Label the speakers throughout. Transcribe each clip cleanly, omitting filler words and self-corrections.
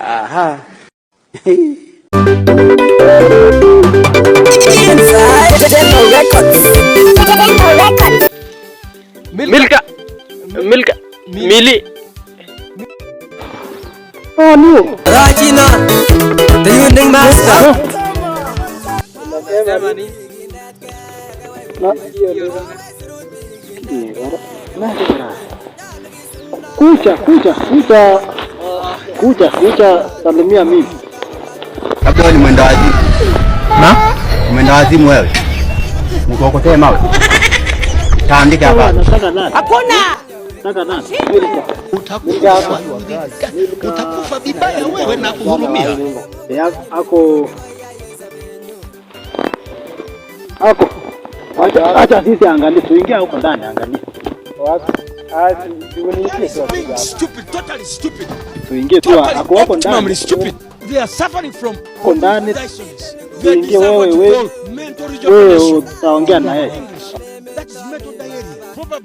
Speaker 1: Aha. Milka. Mili.
Speaker 2: Oh no.
Speaker 3: Rajina, the uniting master.
Speaker 2: Kucha salimia mimi.
Speaker 1: Labda wewe ni mwenda wazimu. Na? Mwenda wazimu wewe. Mkokotee mawe. Taandika hapa.
Speaker 2: Hakuna. Nataka nani?
Speaker 3: Utakufa vibaya wewe na kuhurumia.
Speaker 2: Acha sisi angalie, tuingia huko ndani angalie.
Speaker 3: Stupid, totally stupid.
Speaker 2: Tuingie tu hapo ndani.
Speaker 3: They are suffering from
Speaker 2: ndani. Tuingie wewe utaongea na yeye.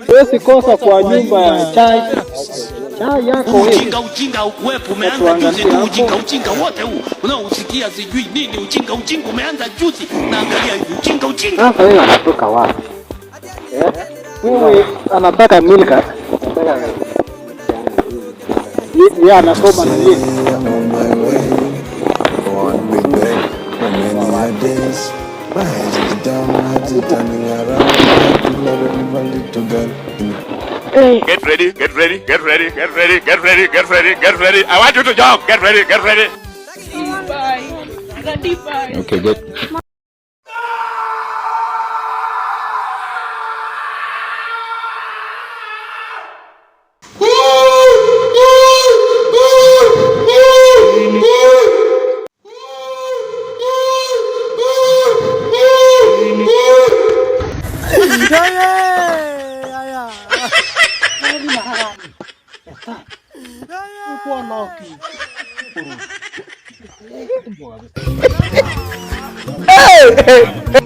Speaker 2: Wewe kosa kwa nyumba ya chai. Chai yako wewe.
Speaker 3: Ujinga ukuepo umeanza juzi tu, ujinga wote huu. Unaosikia sijui nini ujinga umeanza juzi. Na angalia ujinga.
Speaker 2: Sasa wewe unatoka wapi? Wewe anataka Milka. Yeye anasoma na yeye.
Speaker 4: Get ready. I want you to jump. Get ready.
Speaker 5: Bye.
Speaker 4: Okay, good.
Speaker 2: Hey!